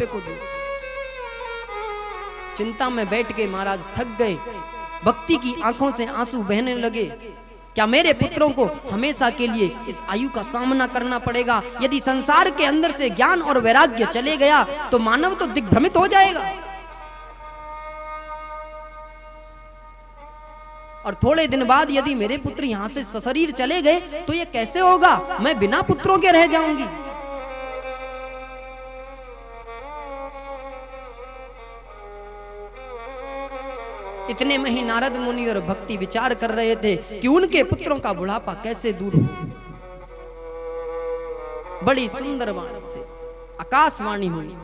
बुढ़ापे को दूं। चिंता में बैठ के महाराज थक गए, भक्ति की आंखों से आंसू बहने लगे। क्या मेरे पुत्रों को हमेशा के लिए इस आयु का सामना करना पड़ेगा? यदि संसार के अंदर से ज्ञान और वैराग्य चले गया तो मानव तो दिग्भ्रमित हो जाएगा। और थोड़े दिन बाद यदि मेरे पुत्र यहां से सशरीर चले गए तो ये कैसे होगा? मैं बिना पुत्रों के रह जाऊंगी। इतने में ही नारद मुनि और भक्ति विचार कर रहे थे कि उनके पुत्रों का बुढ़ापा कैसे दूर हो। बड़ी सुंदर वाणी से आकाशवाणी हुई,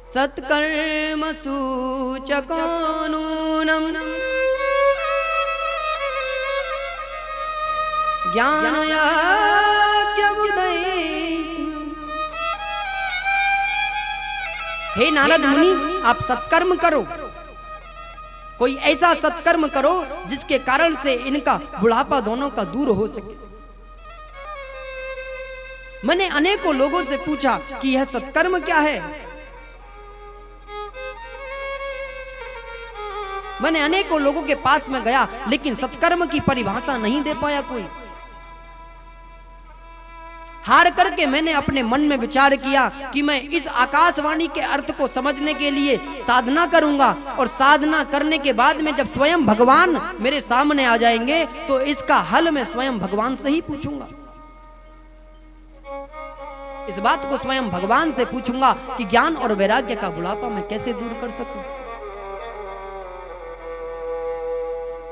सत्कर्म सूचको नूनम ज्ञानयाज्ञमुदयेस्म। हे नारद मुनि, आप सत्कर्म करो, कोई ऐसा सत्कर्म करो जिसके कारण से इनका बुढ़ापा दोनों का दूर हो सके। मैंने अनेकों लोगों से पूछा कि यह सत्कर्म क्या है। मैंने अनेकों लोगों के पास में गया लेकिन सत्कर्म की परिभाषा नहीं दे पाया कोई। हार करके मैंने अपने मन में विचार किया कि मैं इस आकाशवाणी के अर्थ को समझने के लिए साधना करूंगा, और साधना करने के बाद में जब स्वयं भगवान मेरे सामने आ जाएंगे तो इसका हल मैं स्वयं भगवान से ही पूछूंगा। इस बात को स्वयं भगवान से पूछूंगा कि ज्ञान और वैराग्य का बुढ़ापा मैं कैसे दूर कर सकूं।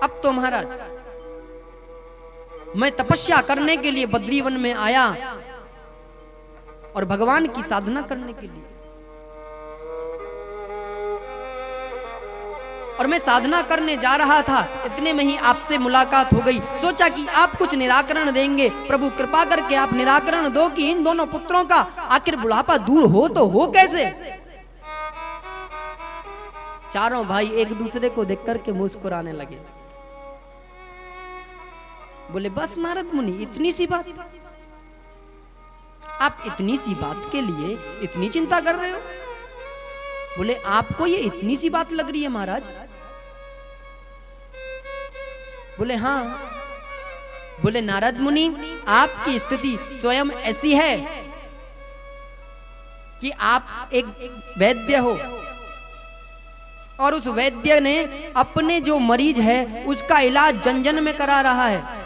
अब तो महाराज मैं तपस्या करने के लिए बद्रीवन में आया और भगवान की साधना करने के लिए, और मैं साधना करने जा रहा था। इतने में ही आपसे मुलाकात हो गई। सोचा कि आप कुछ निराकरण देंगे। प्रभु कृपा करके आप निराकरण दो कि इन दोनों पुत्रों का आखिर बुढ़ापा दूर हो तो हो कैसे। चारों भाई एक दूसरे को देख करके मुस्कुराने लगे। बोले बस नारद मुनि, इतनी सी बात, आप इतनी सी बात के लिए इतनी चिंता कर रहे हो? बोले आपको ये इतनी सी बात लग रही है महाराज? बोले हाँ। बोले नारद मुनि, आपकी स्थिति स्वयं ऐसी है कि आप एक वैद्य हो, और उस वैद्य ने अपने जो मरीज है उसका इलाज जन जन में करा रहा है।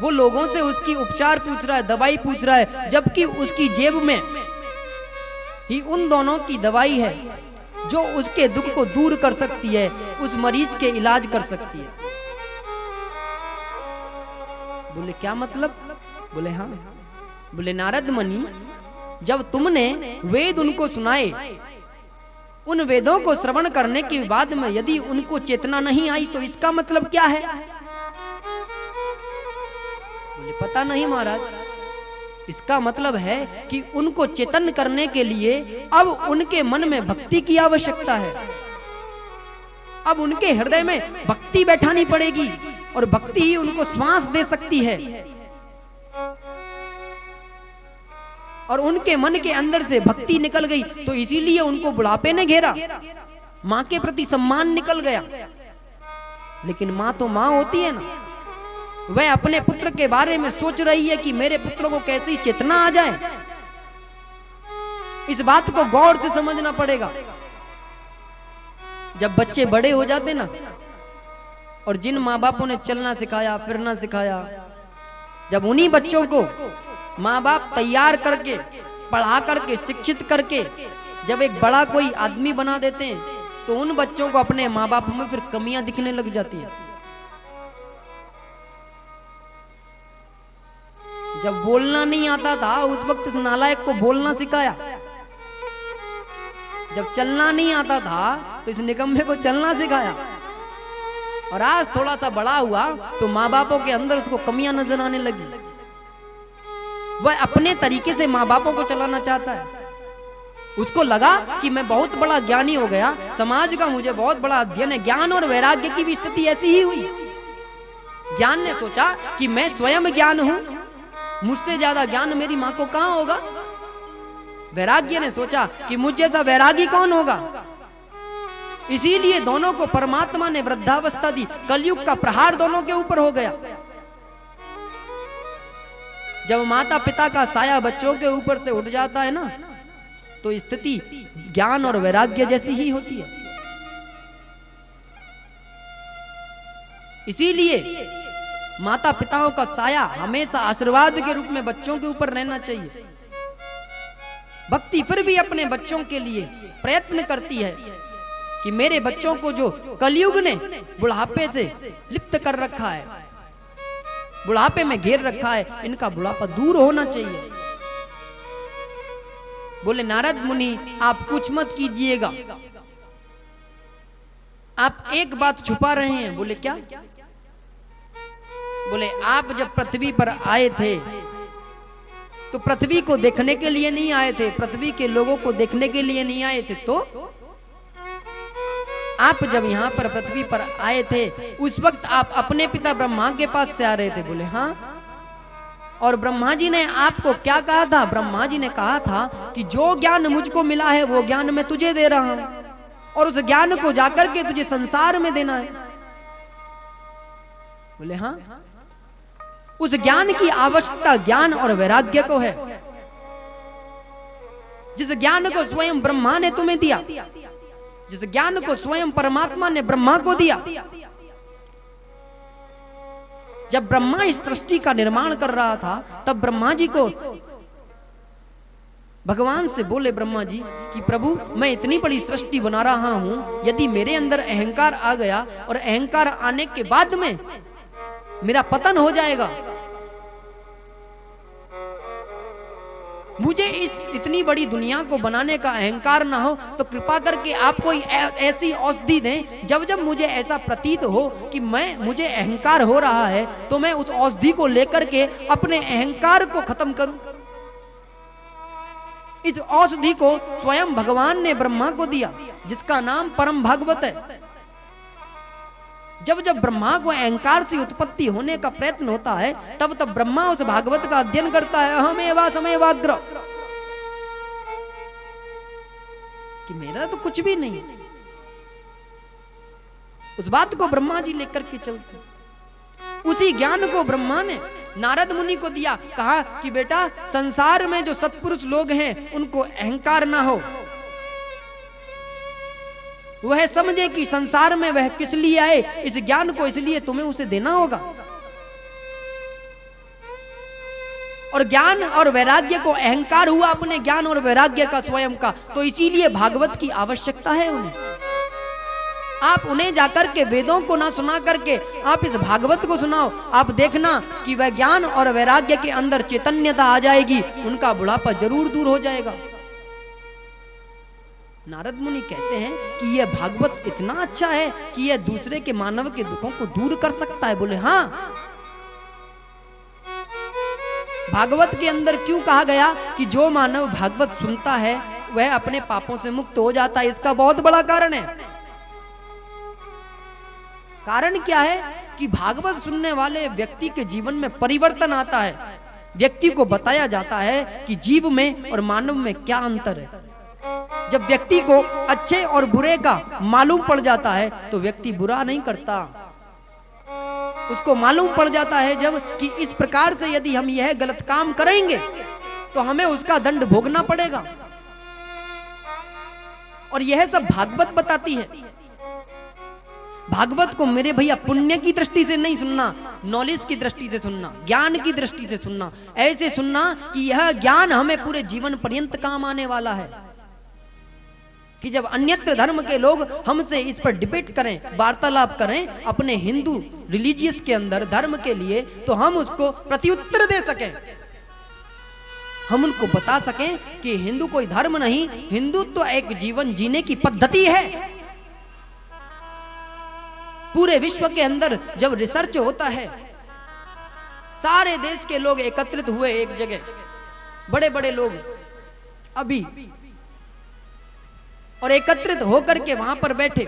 वो लोगों से उसकी उपचार पूछ रहा है, दवाई पूछ रहा है, जबकि उसकी जेब में ही उन दोनों की दवाई है जो उसके दुख को दूर कर सकती है, उस मरीज के इलाज कर सकती है। बोले क्या मतलब? बोले हाँ। बोले नारद मुनि, जब तुमने वेद उनको सुनाए, उन वेदों को श्रवण करने के बाद में यदि उनको चेतना नहीं आई तो इसका मतलब क्या है? बोले पता नहीं महाराज। इसका मतलब है कि उनको चेतन करने के लिए अब उनके मन में भक्ति की आवश्यकता है। अब उनके हृदय में भक्ति बैठानी पड़ेगी, और भक्ति ही उनको श्वास दे सकती है। और उनके मन के अंदर से भक्ति निकल गई तो इसीलिए उनको बुढ़ापे ने घेरा, मां के प्रति सम्मान निकल गया। लेकिन मां तो मां होती है ना, वह अपने पुत्र के बारे में सोच रही है कि मेरे पुत्रों को कैसी चेतना आ जाए। इस बात को गौर से समझना पड़ेगा। जब बच्चे बड़े हो जाते ना, और जिन माँ बापों ने चलना सिखाया फिरना सिखाया, जब उन्हीं बच्चों को माँ बाप तैयार करके पढ़ा करके शिक्षित करके जब एक बड़ा कोई आदमी बना देते हैं तो उन बच्चों को अपने माँ बाप में फिर कमियां दिखने लग जाती हैं। जब बोलना नहीं आता था उस वक्त इस नालायक को बोलना सिखाया, जब चलना नहीं आता था तो इस निकम्मे को चलना सिखाया, और आज थोड़ा सा बड़ा हुआ तो माँ बापों के अंदर उसको कमियां नजर आने लगी। वह अपने तरीके से माँ बापों को चलाना चाहता है। उसको लगा कि मैं बहुत बड़ा ज्ञानी हो गया, समाज का मुझे बहुत बड़ा अध्ययन है। ज्ञान और वैराग्य की भी स्थिति ऐसी ही हुई। ज्ञान ने सोचा कि मैं स्वयं ज्ञान हूं, मुझसे ज्यादा ज्ञान मेरी माँ को कहां होगा। वैराग्य ने सोचा कि मुझ जैसा वैरागी कौन होगा, इसीलिए दोनों को परमात्मा ने वृद्धावस्था दी। कलयुग का प्रहार दोनों के ऊपर हो गया। जब माता पिता का साया बच्चों के ऊपर से उठ जाता है ना, तो स्थिति ज्ञान और वैराग्य जैसी ही होती है। इसीलिए माता पिताओं का साया हमेशा आशीर्वाद के रूप में बच्चों के ऊपर रहना चाहिए। भक्ति फिर भी अपने बच्चों के लिए प्रयत्न करती है कि मेरे बच्चों को जो कलयुग ने बुढ़ापे से लिप्त कर रखा है, बुढ़ापे में घेर रखा है, इनका बुढ़ापा दूर होना चाहिए। बोले नारद मुनि आप कुछ मत कीजिएगा, आप एक बात छुपा रहे हैं। बोले क्या? बोले आप जब पृथ्वी पर आए थे तो पृथ्वी को देखने के लिए नहीं आए थे, पृथ्वी के लोगों को देखने के लिए नहीं आए थे, तो आप जब यहां पर पृथ्वी पर आए थे उस वक्त आप अपने पिता ब्रह्मा के पास से आ रहे थे। बोले हाँ। और ब्रह्मा जी ने आपको क्या कहा था? ब्रह्मा जी ने कहा था कि जो ज्ञान मुझको मिला है वो ज्ञान मैं तुझे दे रहा हूं, और उस ज्ञान को जाकर के तुझे संसार में देना है। बोले हाँ। उस ज्ञान की आवश्यकता ज्ञान और वैराग्य को है, जिस ज्ञान को स्वयं ब्रह्मा ने तुम्हें दिया, जिस ज्ञान को स्वयं परमात्मा ने ब्रह्मा को दिया। जब ब्रह्मा इस सृष्टि का निर्माण कर रहा था तब ब्रह्मा जी को भगवान से बोले ब्रह्मा जी कि प्रभु मैं इतनी बड़ी सृष्टि बना रहा हूं, यदि मेरे अंदर अहंकार आ गया और अहंकार आने के बाद में मेरा पतन हो जाएगा, मुझे इस इतनी बड़ी दुनिया को बनाने का अहंकार ना हो, तो कृपा करके आप कोई ऐसी औषधि दें जब जब मुझे ऐसा प्रतीत हो कि मुझे अहंकार हो रहा है तो मैं उस औषधि को लेकर के अपने अहंकार को खत्म करूं। इस औषधि को स्वयं भगवान ने ब्रह्मा को दिया, जिसका नाम परम भागवत है। जब जब ब्रह्मा को अहंकार से उत्पत्ति होने का प्रयत्न होता है तब तब ब्रह्मा उस भागवत का अध्ययन करता है। अहमेवा समयवाग्र, कि मेरा तो कुछ भी नहीं है। उस बात को ब्रह्मा जी लेकर के चलते, उसी ज्ञान को ब्रह्मा ने नारद मुनि को दिया। कहा कि बेटा संसार में जो सत्पुरुष लोग हैं उनको अहंकार ना हो, वह समझे कि संसार में वह किस लिए आए, इस ज्ञान को इसलिए तुम्हें उसे देना होगा। और ज्ञान और वैराग्य को अहंकार हुआ अपने ज्ञान और वैराग्य का स्वयं का, तो इसीलिए भागवत की आवश्यकता है उन्हें। आप उन्हें जाकर के वेदों को ना सुना करके आप इस भागवत को सुनाओ, आप देखना कि वह ज्ञान और वैराग्य के अंदर चैतन्यता आ जाएगी, उनका बुढ़ापा जरूर दूर हो जाएगा। नारद मुनि कहते हैं कि यह भागवत इतना अच्छा है कि यह दूसरे के मानव के दुखों को दूर कर सकता है। बोले हाँ। भागवत के अंदर क्यों कहा गया कि जो मानव भागवत सुनता है वह अपने पापों से मुक्त हो जाता है? इसका बहुत बड़ा कारण है। कारण क्या है कि भागवत सुनने वाले व्यक्ति के जीवन में परिवर्तन आता है। व्यक्ति को बताया जाता है कि जीव में और मानव में क्या अंतर है। जब व्यक्ति को अच्छे और बुरे का मालूम पड़ जाता है तो व्यक्ति बुरा नहीं करता, उसको मालूम पड़ जाता है जब कि इस प्रकार से यदि हम यह गलत काम करेंगे तो हमें उसका दंड भोगना पड़ेगा। और यह सब भागवत बताती है। भागवत को मेरे भैया पुण्य की दृष्टि से नहीं सुनना, नॉलेज की दृष्टि से सुनना, ज्ञान की दृष्टि से सुनना। ऐसे सुनना कि यह ज्ञान हमें पूरे जीवन पर्यंत काम आने वाला है। कि जब अन्यत्र धर्म के लोग हमसे इस पर डिबेट करें, वार्तालाप करें अपने हिंदू रिलीजियस के अंदर धर्म के लिए, तो हम उसको प्रत्युत्तर दे सकें, हम उनको बता सकें कि हिंदू कोई धर्म नहीं, हिंदुत्व एक जीवन जीने की पद्धति है। पूरे विश्व के अंदर जब रिसर्च होता है, सारे देश के लोग एकत्रित हुए एक जगह, बड़े बड़े लोग अभी, और एकत्रित होकर के वहां पर बैठे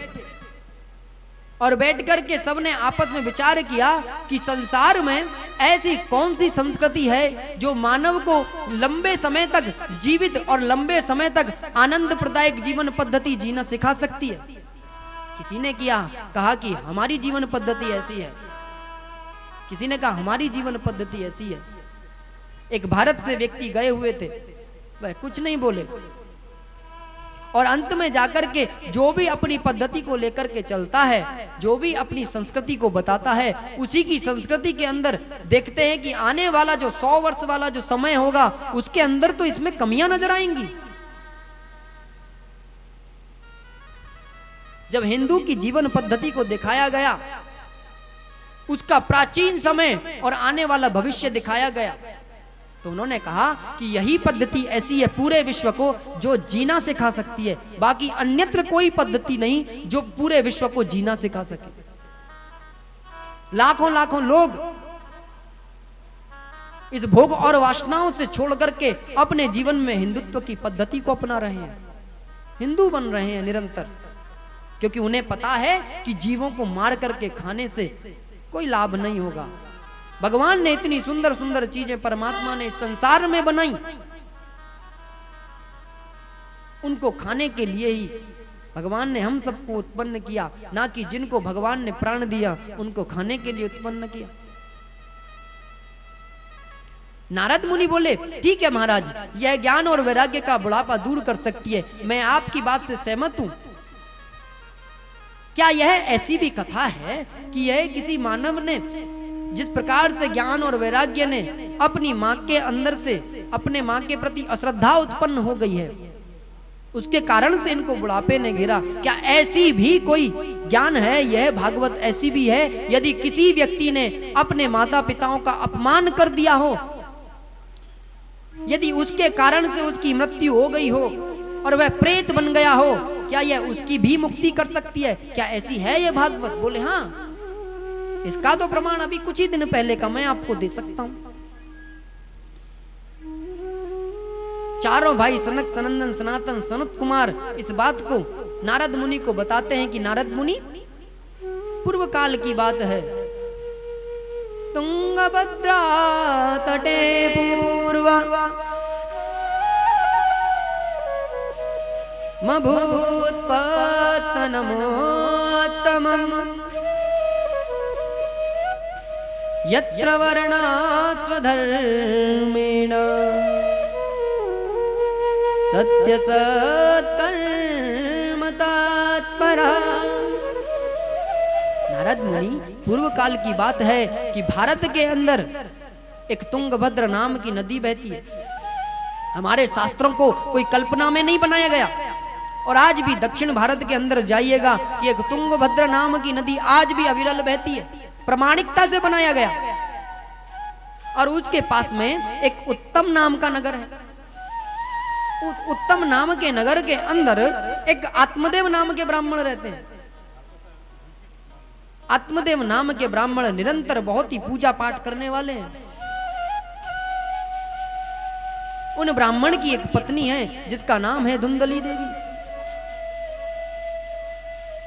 और बैठ करके सबने आपस में विचार किया कि संसार में ऐसी कौन सी संस्कृति है जो मानव को लंबे समय तक जीवित और लंबे समय तक आनंद प्रदायक जीवन पद्धति जीना सिखा सकती है? किसी ने कहा कि हमारी जीवन पद्धति ऐसी है, किसी ने कहा हमारी जीवन पद्धति ऐसी है। एक भारत से व्यक्ति गए हुए थे, वह कुछ नहीं बोले और अंत में जाकर के जो भी अपनी पद्धति को लेकर के चलता है, जो भी अपनी संस्कृति को बताता है, उसी की संस्कृति के अंदर देखते हैं कि आने वाला जो 100 वर्ष वाला जो समय होगा उसके अंदर तो इसमें कमियां नजर आएंगी। जब हिंदू की जीवन पद्धति को दिखाया गया, उसका प्राचीन समय और आने वाला भविष्य दिखाया गया, तो उन्होंने कहा कि यही पद्धति ऐसी है पूरे विश्व को जो जीना सिखा सकती है, बाकी अन्यत्र कोई पद्धति नहीं जो पूरे विश्व को जीना सिखा सके। लाखों लाखों लोग इस भोग और वासनाओं से छोड़ करके अपने जीवन में हिंदुत्व की पद्धति को अपना रहे हैं, हिंदू बन रहे हैं निरंतर, क्योंकि उन्हें पता है कि जीवों को मार करके खाने से कोई लाभ नहीं होगा। भगवान ने इतनी सुंदर सुंदर चीजें परमात्मा ने संसार में बनाई, उनको खाने के लिए ही भगवान ने हम सबको उत्पन्न किया, ना कि जिनको भगवान ने प्राण दिया उनको खाने के लिए उत्पन्न किया। नारद मुनि बोले, ठीक है महाराज, यह ज्ञान और वैराग्य का बुढ़ापा दूर कर सकती है, मैं आपकी बात से सहमत हूं। क्या यह ऐसी भी कथा है कि यह किसी मानव ने जिस प्रकार से ज्ञान और वैराग्य ने अपनी मां के अंदर से अपने मां के प्रति अश्रद्धा उत्पन्न हो गई है, उसके कारण से इनको बुढ़ापे ने घेरा, क्या ऐसी भी कोई ज्ञान है? यह भागवत ऐसी भी है, यदि किसी व्यक्ति ने अपने माता पिताओं का अपमान कर दिया हो, यदि उसके कारण से उसकी मृत्यु हो गई हो और वह प्रेत बन गया हो, क्या यह उसकी भी मुक्ति कर सकती है? क्या ऐसी है यह भागवत? बोले हाँ, इसका तो प्रमाण अभी कुछ ही दिन पहले का मैं आपको दे सकता हूं। चारों भाई सनक, सनंदन, सनातन, सनत कुमार इस बात को नारद मुनि को बताते हैं कि नारद मुनि, पूर्व काल की बात है, तुंगभद्रा तटे पूर्व मभूत्पत्तनमोत्तमम् यत्र वर्णात् स्वधर्मेण सत्यसत्कर्म तत्परः। नारद मुनि, पूर्व काल की बात है कि भारत के अंदर एक तुंगभद्र नाम की नदी बहती है। हमारे शास्त्रों को कोई कल्पना में नहीं बनाया गया, और आज भी दक्षिण भारत के अंदर जाइएगा कि एक तुंगभद्र नाम की नदी आज भी अविरल बहती है, प्रामाणिकता से बनाया गया। और उसके पास में एक उत्तम नाम का नगर है। उस उत्तम नाम के नगर के अंदर एक आत्मदेव नाम के ब्राह्मण रहते हैं। आत्मदेव नाम के ब्राह्मण निरंतर बहुत ही पूजा पाठ करने वाले हैं। उन ब्राह्मण की एक पत्नी है जिसका नाम है धुंधली देवी।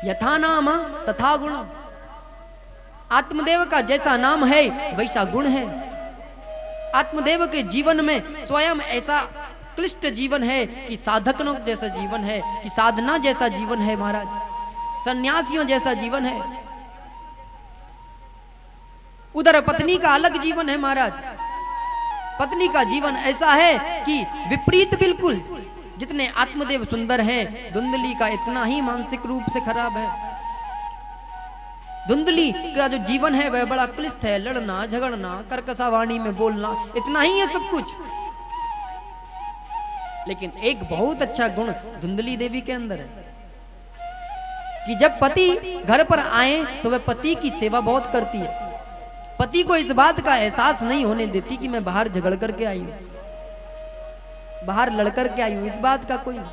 यथा नाम तथा गुण, आत्मदेव का जैसा नाम है वैसा गुण है। आत्मदेव के जीवन में स्वयं ऐसा क्लिष्ट जीवन है कि साधकों जैसा जीवन है, कि साधना जैसा जीवन है महाराज, सन्यासियों जैसा जीवन है। उधर पत्नी का अलग जीवन है महाराज। पत्नी का जीवन ऐसा है कि विपरीत बिल्कुल। जितने आत्मदेव सुंदर हैं, धुंधली का इतना ही मानसिक रूप से खराब है। धुंधली का जो जीवन है वह बड़ा क्लिष्ट है, लड़ना झगड़ना, कर्कशा वाणी में बोलना, इतना ही है सब कुछ। लेकिन एक बहुत अच्छा गुण धुंधली देवी के अंदर है कि जब पति घर पर आए तो वह पति की सेवा बहुत करती है। पति को इस बात का एहसास नहीं होने देती कि मैं बाहर झगड़ करके आई हूं, बाहर लड़ करके आई हूं, इस बात का कोई नहीं।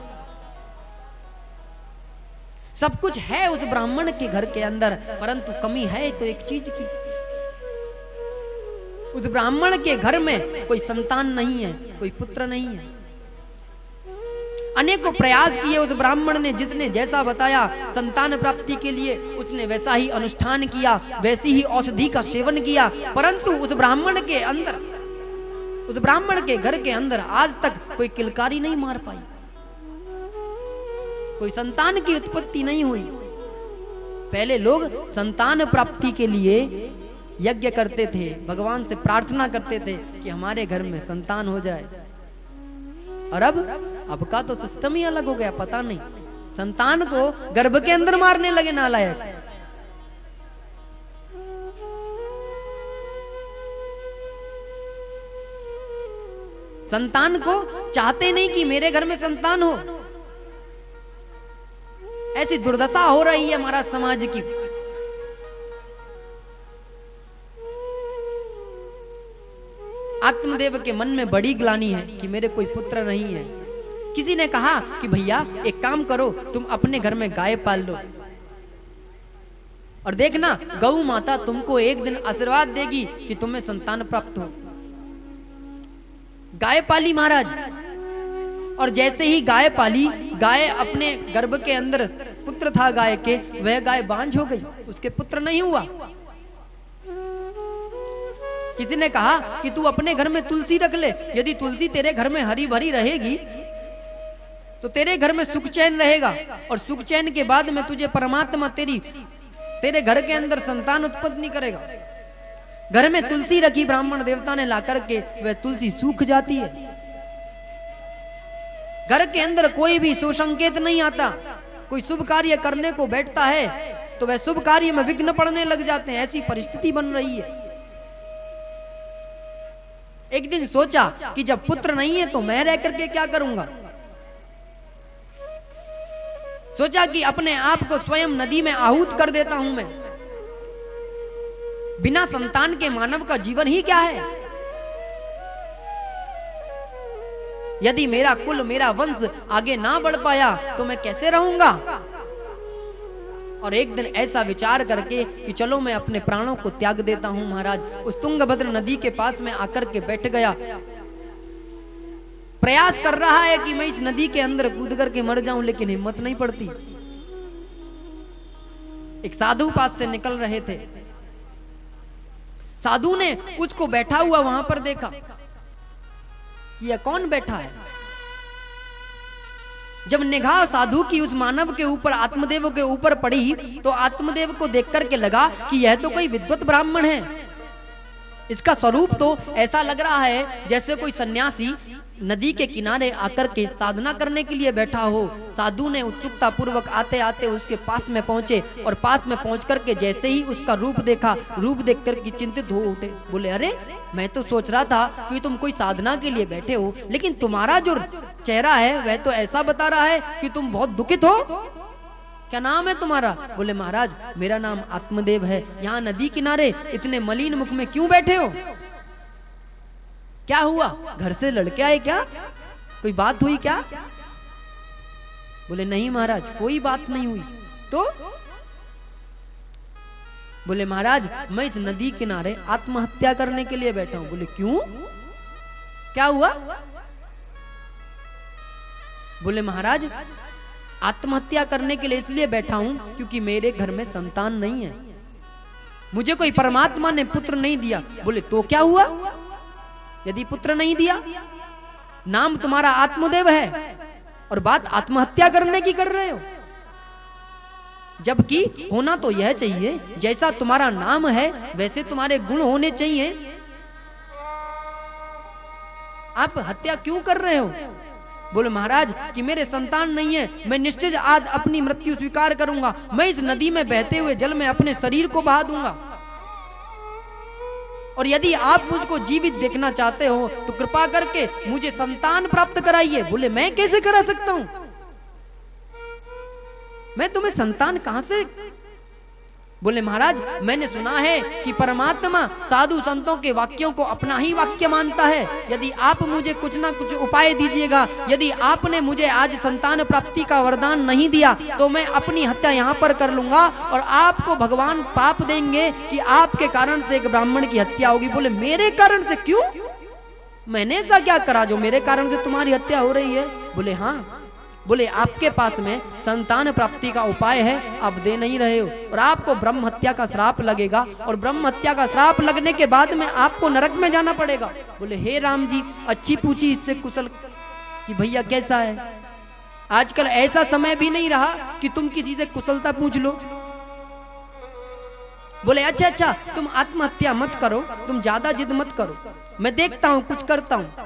सब कुछ है उस ब्राह्मण के घर के अंदर, परंतु कमी है तो एक चीज की। उस ब्राह्मण के घर में कोई संतान नहीं है, कोई पुत्र नहीं है। अनेकों प्रयास किए उस ब्राह्मण ने, जिसने जैसा बताया संतान प्राप्ति के लिए उसने वैसा ही अनुष्ठान किया, वैसी ही औषधि का सेवन किया, परंतु उस ब्राह्मण के अंदर, उस ब्राह्मण के घर के अंदर आज तक कोई किलकारी नहीं मार पाई, कोई संतान की उत्पत्ति नहीं हुई। पहले लोग संतान प्राप्ति के लिए यज्ञ करते थे, भगवान से प्रार्थना करते थे कि हमारे घर में संतान हो जाए। और अब का तो सिस्टम ही अलग हो गया, पता नहीं संतान को गर्भ के अंदर मारने लगे नालायक। संतान को चाहते नहीं कि मेरे घर में संतान हो। ऐसी दुर्दशा हो रही है हमारा समाज की। आत्मदेव के मन में बड़ी ग्लानि है कि मेरे कोई पुत्र नहीं है। किसी ने कहा कि भैया एक काम करो, तुम अपने घर में गाय पाल लो और देखना गौ माता तुमको एक दिन आशीर्वाद देगी कि तुम्हें संतान प्राप्त हो। गाय पाली महाराज, और जैसे ही गाय पाली, गाय अपने गर्भ के अंदर पुत्र था गाय के, वह गाय बांझ हो गई, उसके पुत्र नहीं हुआ। किसी ने कहा कि तू अपने घर में तुलसी रख ले, यदि तुलसी तेरे घर में हरी भरी रहेगी तो तेरे घर में सुख चैन रहेगा, और सुख चैन के बाद में तुझे परमात्मा तेरे घर के अंदर संतान उत्पन्न नहीं करेगा। घर में तुलसी रखी ब्राह्मण देवता ने लाकर के, वह तुलसी सूख जाती है। घर के अंदर कोई भी शुभ संकेत नहीं आता, कोई शुभ कार्य करने को बैठता है तो वह शुभ कार्य में विघ्न पड़ने लग जाते हैं। ऐसी परिस्थिति बन रही है। एक दिन सोचा कि जब पुत्र नहीं है तो मैं रह करके क्या करूंगा। सोचा कि अपने आप को स्वयं नदी में आहूत कर देता हूं मैं। बिना संतान के मानव का जीवन ही क्या है। यदि मेरा कुल, मेरा वंश आगे ना बढ़ पाया तो मैं कैसे रहूंगा। और एक दिन ऐसा विचार करके कि चलो मैं अपने प्राणों को त्याग देता हूं महाराज, उस तुंगभद्र नदी के पास में आकर के बैठ गया। प्रयास कर रहा है कि मैं इस नदी के अंदर कूद करके मर जाऊं, लेकिन हिम्मत नहीं पड़ती। एक साधु पास से निकल रहे थे, साधु ने उसको बैठा हुआ वहां पर देखा कि यह कौन बैठा है। जब निगाह साधु की उस मानव के ऊपर, आत्मदेव के ऊपर पड़ी, तो आत्मदेव को देख करके लगा कि यह तो कोई विद्वत ब्राह्मण है। इसका स्वरूप तो ऐसा लग रहा है जैसे कोई सन्यासी नदी के किनारे आकर के साधना करने के लिए बैठा हो। साधु ने उत्सुकता पूर्वक आते आते उसके पास में पहुंचे, और पास में पहुंच करके जैसे ही उसका रूप देखा, रूप देख करके चिंतित हो उठे। बोले, अरे मैं तो सोच रहा था कि तुम कोई साधना के लिए बैठे हो, लेकिन तुम्हारा जो चेहरा है वह तो ऐसा बता रहा है कि तुम बहुत दुखित हो। क्या नाम है तुम्हारा? बोले, महाराज मेरा नाम आत्मदेव है। यहाँ नदी किनारे इतने मलिन मुख में क्यों बैठे हो? क्या हुआ? घर से लड़के आए क्या? कोई बात हुई क्या? बोले, नहीं महाराज कोई बात नहीं हुई। तो बोले, महाराज मैं इस नदी किनारे आत्महत्या करने के लिए बैठा हूं। बोले, क्यों, क्या हुआ? बोले, महाराज आत्महत्या करने के लिए इसलिए बैठा हूं क्योंकि मेरे घर में संतान नहीं है, मुझे कोई परमात्मा ने पुत्र नहीं दिया। बोले, तो क्या हुआ यदि पुत्र नहीं दिया? नाम तुम्हारा आत्मदेव है और बात आत्महत्या करने की कर रहे हो, जबकि होना तो यह चाहिए जैसा तुम्हारा नाम है वैसे तुम्हारे गुण होने चाहिए। आप हत्या क्यों कर रहे हो? बोले, महाराज कि मेरे संतान नहीं है, मैं निश्चित आज अपनी मृत्यु स्वीकार करूंगा। मैं इस नदी में बहते हुए जल में अपने शरीर को बहा दूंगा, और यदि आप मुझको जीवित देखना चाहते हो तो कृपा करके मुझे संतान प्राप्त कराइए। बोले, मैं कैसे करा सकता हूं? मैं तुम्हें संतान कहां से? बोले, महाराज मैंने सुना है कि परमात्मा साधु संतों के वाक्यों को अपना ही वाक्य मानता है। यदि आप मुझे कुछ ना कुछ उपाय दीजिएगा, यदि आपने मुझे आज संतान प्राप्ति का वरदान नहीं दिया तो मैं अपनी हत्या यहाँ पर कर लूंगा, और आपको भगवान पाप देंगे कि आपके कारण से एक ब्राह्मण की हत्या होगी। बोले, मेरे कारण से? क्यों, मैंने ऐसा क्या करा जो मेरे कारण से तुम्हारी हत्या हो रही है? बोले, हाँ बोले आपके पास में संतान प्राप्ति का उपाय है, आप दे नहीं रहे हो, और आपको ब्रह्म हत्या का श्राप लगेगा, और ब्रह्म हत्या का श्राप लगने के बाद में आपको नरक में जाना पड़ेगा। बोले हे राम जी, अच्छी पूछी इससे कुशल कि भैया कैसा है। आजकल ऐसा समय भी नहीं रहा कि तुम किसी से कुशलता पूछ लो। बोले अच्छा अच्छा, तुम आत्महत्या मत करो, तुम ज्यादा जिद मत करो, मैं देखता हूं कुछ करता हूं।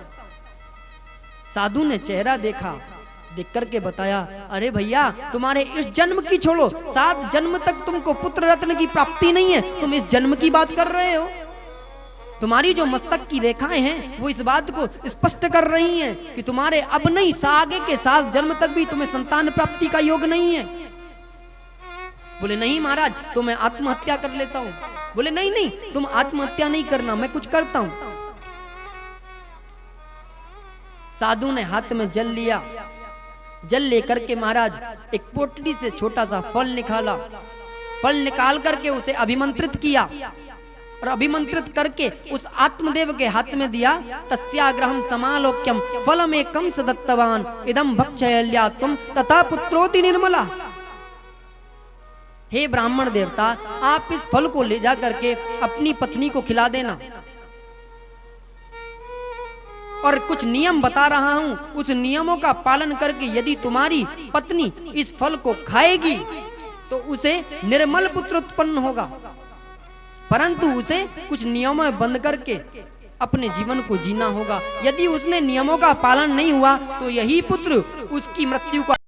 साधु ने चेहरा देखा, देख करके बताया, अरे भैया तुम्हारे इस जन्म की छोड़ो, 7 जन्म तक तुमको पुत्र रत्न की प्राप्ति नहीं है, तुम इस जन्म की बात कर रहे हो। तुम्हारी जो मस्तक की रेखाएं हैं वो इस बात को स्पष्ट कर रही हैं कि तुम्हारे अब नहीं, आगे के 7 जन्म तक भी तुम्हें संतान प्राप्ति का योग नहीं है। बोले नहीं महाराज, तो मैं आत्महत्या कर लेता हूं। बोले नहीं नहीं, तुम आत्महत्या नहीं करना, मैं कुछ करता हूं। साधु ने हाथ में जल लिया, जल लेकर के महाराज एक पोटली से छोटा सा फल निकाला, फल निकाल करके उसे अभिमंत्रित किया, और अभिमंत्रित करके उस आत्मदेव के हाथ में दिया। तस्याग्रहम समालोक्यम फलमेकं स दत्तवान इदं भक्षयल्यात्म तथा पुत्रोति निर्मला। हे ब्राह्मण देवता, आप इस फल को ले जा करके अपनी पत्नी को खिला देना, और कुछ नियम बता रहा हूं, उस नियमों का पालन करके यदि तुम्हारी पत्नी इस फल को खाएगी तो उसे निर्मल पुत्र उत्पन्न होगा, परंतु उसे कुछ नियमों में बंद करके अपने जीवन को जीना होगा। यदि उसने नियमों का पालन नहीं हुआ तो यही पुत्र उसकी मृत्यु का